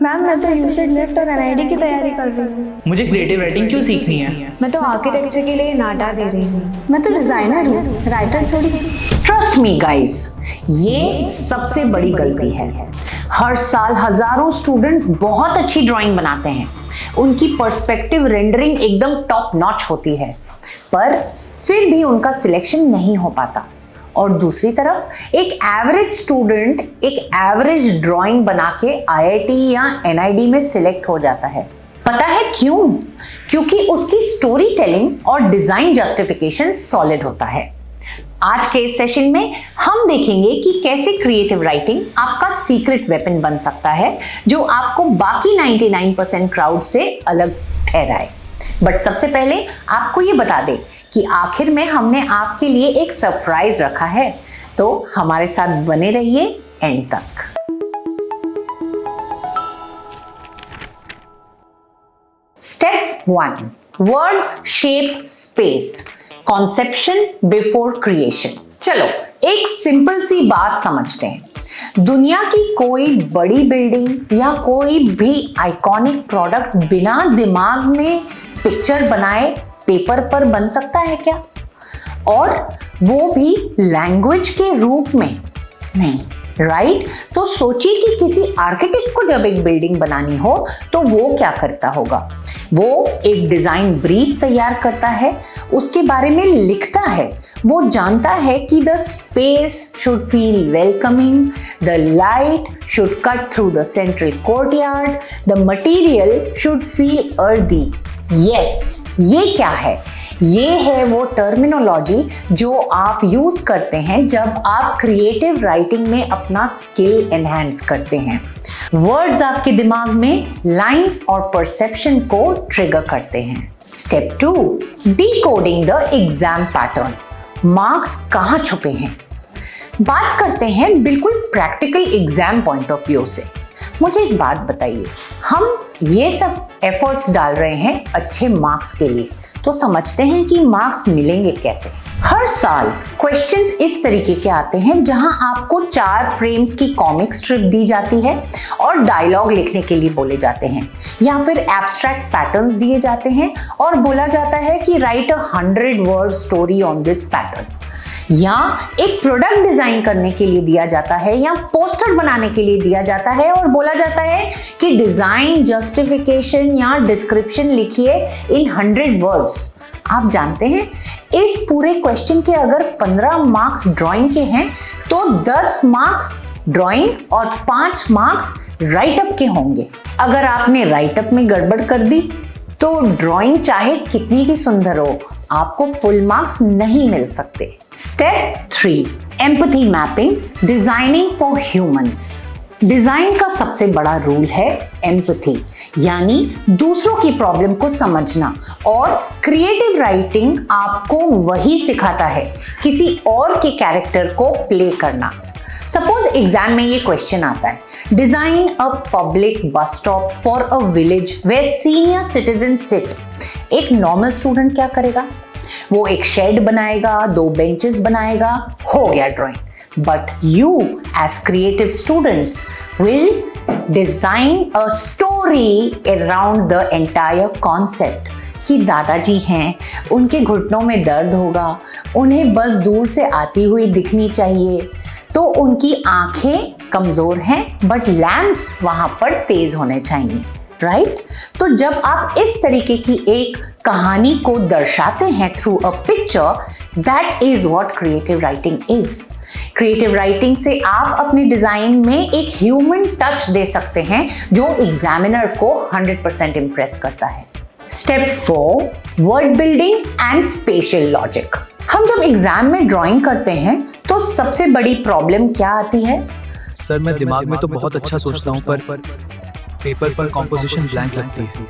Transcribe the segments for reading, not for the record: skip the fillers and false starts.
Ma'am मैं तो यूसेड lift और एनआईडी की तैयारी कर रही हूँ। मुझे क्रिएटिव राइटिंग क्यों सीखनी है? मैं तो आर्किटेक्चर के लिए नाटा दे रही हूँ। मैं तो डिजाइनर हूँ, राइटर थोड़ी। ट्रस्ट मी गाइस, ये सबसे बड़ी गलती है। हर साल हजारों स्टूडेंट्स बहुत अच्छी ड्राइंग बनाते हैं, उनकी पर्सपेक्टिव रेंडरिंग एकदम टॉप नॉच होती है, पर फिर भी उनका सिलेक्शन नहीं हो पाता। और दूसरी तरफ एक एवरेज स्टूडेंट एक एवरेज ड्राइंग बना के आईआईटी या एनआईडी में सिलेक्ट हो जाता है। पता है क्यों? क्योंकि उसकी स्टोरी टेलिंग और डिजाइन जस्टिफिकेशन सॉलिड होता है। आज के इस सेशन में हम देखेंगे कि कैसे क्रिएटिव राइटिंग आपका सीक्रेट वेपन बन सकता है, जो आपको बाकी 99% क्राउड से अलग ठहराए। बट सबसे पहले आपको ये बता दें कि आखिर में हमने आपके लिए एक सरप्राइज रखा है, तो हमारे साथ बने रहिए एंड तक। Step 1, words shape space, conception before creation. चलो एक सिंपल सी बात समझते हैं। दुनिया की कोई बड़ी बिल्डिंग या कोई भी आइकॉनिक प्रोडक्ट बिना दिमाग में पिक्चर बनाए पेपर पर बन सकता है क्या? और वो भी लैंग्वेज के रूप में नहीं, राइट? तो सोचिए कि किसी आर्किटेक्ट को जब एक बिल्डिंग बनानी हो तो वो क्या करता होगा? वो एक डिजाइन ब्रीफ तैयार करता है, उसके बारे में लिखता है, वो जानता है कि the space should feel welcoming, the light should cut through the central courtyard, the material should feel earthy. Yes, ये क्या है? ये है वो टर्मिनोलॉजी जो आप यूज करते हैं जब आप क्रिएटिव राइटिंग में अपना स्किल एनहांस करते हैं। वर्ड्स आपके दिमाग में लाइंस और परसेप्शन को ट्रिगर करते हैं। Step 2, decoding the exam pattern. Marks कहाँ छुपे हैं? बात करते हैं बिल्कुल practical exam point of view से। मुझे एक बात बताइए, हम ये सब एफर्ट्स डाल रहे हैं अच्छे मार्क्स के लिए, तो समझते हैं कि मार्क्स मिलेंगे कैसे? हर साल क्वेश्चंस इस तरीके के आते हैं जहां आपको 4 फ्रेम्स की कॉमिक स्ट्रिप दी जाती है और डायलॉग लिखने के लिए बोले जाते हैं, या फिर एब्स्ट्रैक्ट पैटर्न्स दिए जाते हैं और बोला जाता है कि right 100 word story on this pattern, या एक प्रोडक्ट डिजाइन करने के लिए दिया जाता है या पोस्टर बनाने के लिए दिया जाता है और बोला जाता है कि डिजाइन जस्टिफिकेशन या डिस्क्रिप्शन लिखिए इन 100 वर्ड्स। आप जानते हैं, इस पूरे क्वेश्चन के अगर 15 मार्क्स ड्राइंग के हैं तो 10 मार्क्स ड्राइंग और 5 मार्क्स राइटअप के होंगे। अगर आपने राइटअप में गड़बड़ कर दी तो ड्राइंग चाहे कितनी भी सुंदर हो, आपको फुल मार्क्स नहीं मिल सकते। Step 3, empathy mapping, designing for humans. Design का सबसे बड़ा रूल है एम्पैथी, यानी दूसरों की प्रॉब्लम को समझना, और क्रिएटिव राइटिंग आपको वही सिखाता है, किसी और के कैरेक्टर को प्ले करना। सपोज एग्जाम में ये क्वेश्चन आता है, design a public bus stop for a village where senior citizen sit. एक नॉर्मल स्टूडेंट क्या करेगा? वो एक शेड बनाएगा, 2 बेंचेस बनाएगा, हो गया drawing. But you as creative students will design a story around the entire concept कि दादाजी हैं, उनके घुटनों में दर्द होगा, उन्हें बस दूर से आती हुई दिखनी चाहिए, तो उनकी आंखें कमजोर हैं बट लैंप्स वहां पर तेज होने चाहिए, राइट? तो जब आप इस तरीके की एक कहानी को दर्शाते हैं through a picture, that is what creative writing is. Creative writing से आप अपने डिजाइन में एक ह्यूमन टच दे सकते हैं जो एग्जामिनर को 100% इंप्रेस करता है। Step 4, word building and spatial logic. हम जब एग्जाम में ड्राइंग करते हैं तो सबसे बड़ी प्रॉब्लम क्या आती है? सर मैं दिमाग में तो बहुत अच्छा सोचता हूँ, पर पेपर पर कॉम्पोजिशन ब्लैंक लगती है।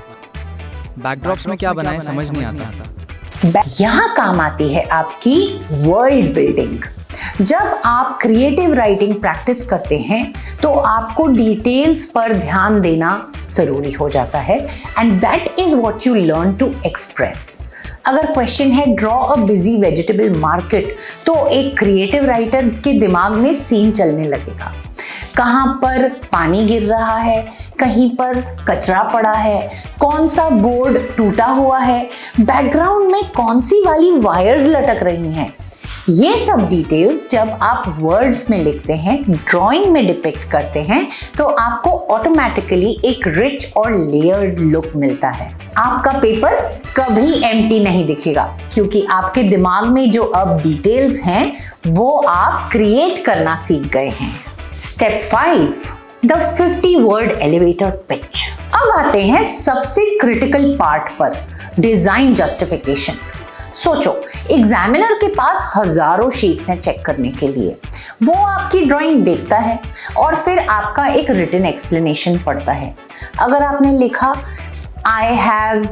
बैकड्रॉप्स में क्या बनाएं समझ नहीं आता। यहाँ काम आती है आपकी वर्ल्ड बिल्डिंग। जब आप क्रिएटिव राइटिंग प्रैक्टिस करते हैं तो आपको डिटेल्स पर ध्यान देना जरूरी हो जाता है, and that is what you learn to express. अगर क्वेश्चन है draw a busy vegetable market, तो एक क्रिएटिव राइटर के दिमाग में सीन चलने लगेगा। कहाँ पर पानी गिर रहा है, कहीं पर कचरा पड़ा है, कौन सा बोर्ड टूटा हुआ है, बैकग्राउंड में कौन सी वाली वायर्स लटक रही हैं। ये सब डिटेल्स जब आप वर्ड्स में लिखते हैं, ड्राइंग में डिपिक्ट करते हैं, तो आपको ऑटोमेटिकली एक रिच और लेयर्ड लुक मिलता है। आपका पेपर कभी एम्प्टी नहीं दिखेगा, क्योंकि आपके दिमाग में जो अब डिटेल्स हैं वो आप क्रिएट करना सीख गए हैं। Step 5, the 50 word elevator pitch. अब आते हैं सबसे क्रिटिकल पार्ट पर, डिजाइन जस्टिफिकेशन। सोचो, एग्जामिनर के पास हजारों शीट्स हैं चेक करने के लिए। वो आपकी ड्राइंग देखता है और फिर आपका एक रिटन एक्सप्लेनेशन पढ़ता है। अगर आपने लिखा I have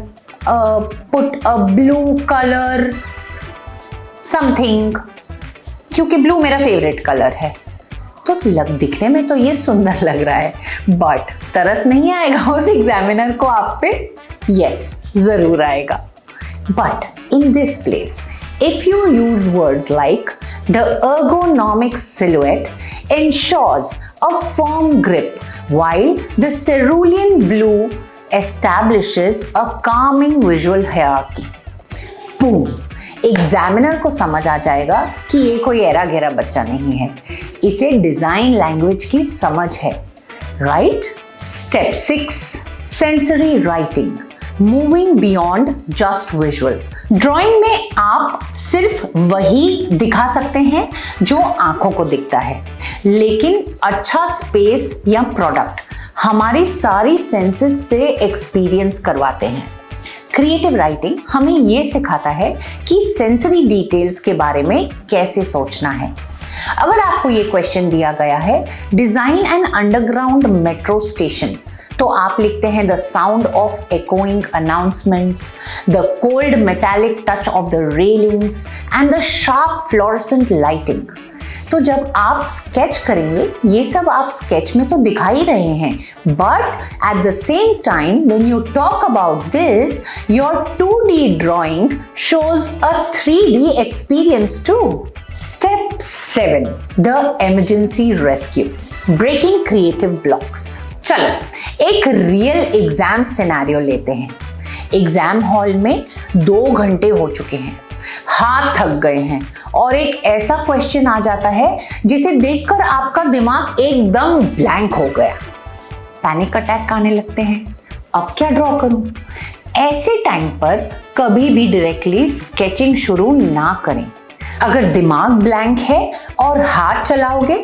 put a blue colour something, क्योंकि ब्लू मेरा फेवरेट कलर है, तो दिखने में तो ये सुंदर लग रहा है, बट तरस नहीं आएगा उस एग्जामिनर को आप पे? यस, जरूर आएगा। But in this place, if you use words like the ergonomic silhouette ensures a firm grip, while the cerulean blue establishes a calming visual hierarchy. Boom! Examiner को समझ आ जाएगा कि ये कोई एरा घेरा बच्चा नहीं है, इसे डिजाइन लैंग्वेज की समझ है, right? Step 6, sensory writing, moving beyond just visuals. Drawing में आप सिर्फ वही दिखा सकते हैं जो आंखों को दिखता है, लेकिन अच्छा स्पेस या प्रोडक्ट हमारी सारी सेंसेस से एक्सपीरियंस करवाते हैं। क्रिएटिव राइटिंग हमें ये सिखाता है कि सेंसरी डिटेल्स के बारे में कैसे सोचना है। अगर आपको ये क्वेश्चन दिया गया है, design an underground metro station, तो आप लिखते हैं the sound of echoing announcements, the cold metallic touch of the railings and the sharp fluorescent lighting। तो जब आप स्केच करेंगे, ये सब आप स्केच में तो दिखा ही रहे हैं, but at the same time when you talk about this, your 2D drawing shows a 3D experience too। Step 7, the emergency rescue, breaking creative blocks। चलो एक रियल एग्जाम सिनेरियो लेते हैं। एग्जाम हॉल में 2 घंटे हो चुके हैं, हाथ थक गए हैं और एक ऐसा क्वेश्चन आ जाता है जिसे देखकर आपका दिमाग एकदम ब्लैंक हो गया, पैनिक अटैक आने लगते हैं। अब क्या ड्रॉ करूं? ऐसे टाइम पर कभी भी डायरेक्टली स्केचिंग शुरू ना करें। अगर दिमाग ब्लैंक है और हाथ चलाओगे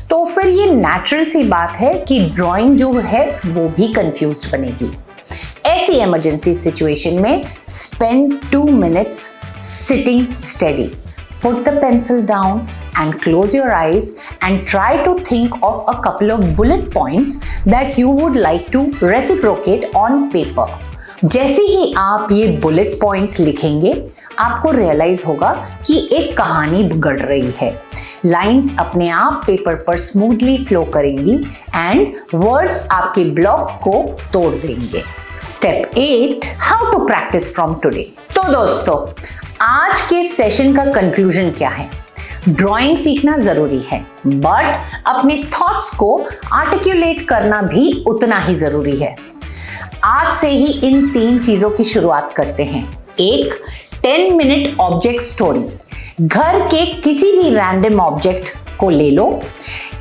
तो फिर ये नेचुरल सी बात है कि ड्राइंग जो है वो भी कंफ्यूज्ड बनेगी। ऐसी इमरजेंसी सिचुएशन में spend 2 minutes sitting steady. Put the pencil down and close your eyes and try to think of a couple of bullet points that you would like to reciprocate on paper. जैसे ही आप ये bullet points लिखेंगे, आपको realise होगा कि एक कहानी गढ़ रही है। लाइंस अपने आप पेपर पर स्मूथली फ्लो करेंगी एंड वर्ड्स आपके ब्लॉक को तोड़ देंगे। Step 8, how to practise from today. तो दोस्तों, आज के सेशन का कंक्लूजन क्या है? ड्राइंग सीखना जरूरी है, बट अपने थॉट्स को आर्टिकुलेट करना भी उतना ही जरूरी है। आज से ही इन 3 चीजों की शुरुआत करते हैं। एक, 10 मिनट ऑब्जेक्ट स्टोरी। घर के किसी भी रैंडम ऑब्जेक्ट को ले लो।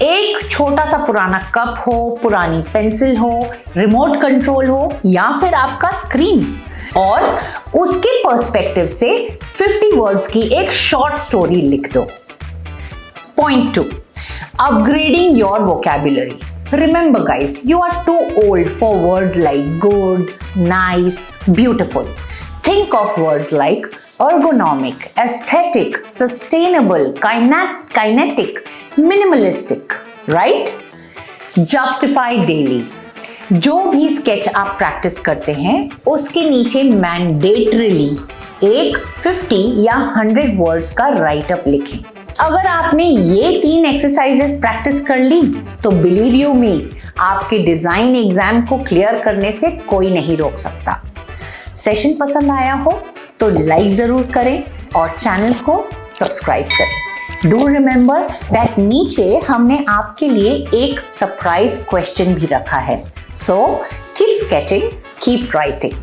एक छोटा सा पुराना कप हो, पुरानी पेंसिल हो, रिमोट कंट्रोल हो या फिर आपका स्क्रीन, और उसके पर्सपेक्टिव से 50 वर्ड्स की एक शॉर्ट स्टोरी लिख दो। Point 2, upgrading your vocabulary. Remember guys, you are too old for words like good, nice, beautiful. Think of words like ergonomic, aesthetic, sustainable, kinetic, minimalistic, right? Justify daily. जो भी sketch आप practice करते हैं उसके नीचे mandatorily एक 50 या 100 words का राइट अप लिखें। अगर आपने ये 3 एक्सरसाइजेस प्रैक्टिस कर ली तो बिलीव यू मी, आपके डिजाइन एग्जाम को क्लियर करने से कोई नहीं रोक सकता। सेशन पसंद आया हो तो लाइक जरूर करें और चैनल को सब्सक्राइब करें। डू रिमेंबर दैट नीचे हमने आपके लिए एक सरप्राइज क्वेश्चन भी रखा है, So keep sketching, keep writing.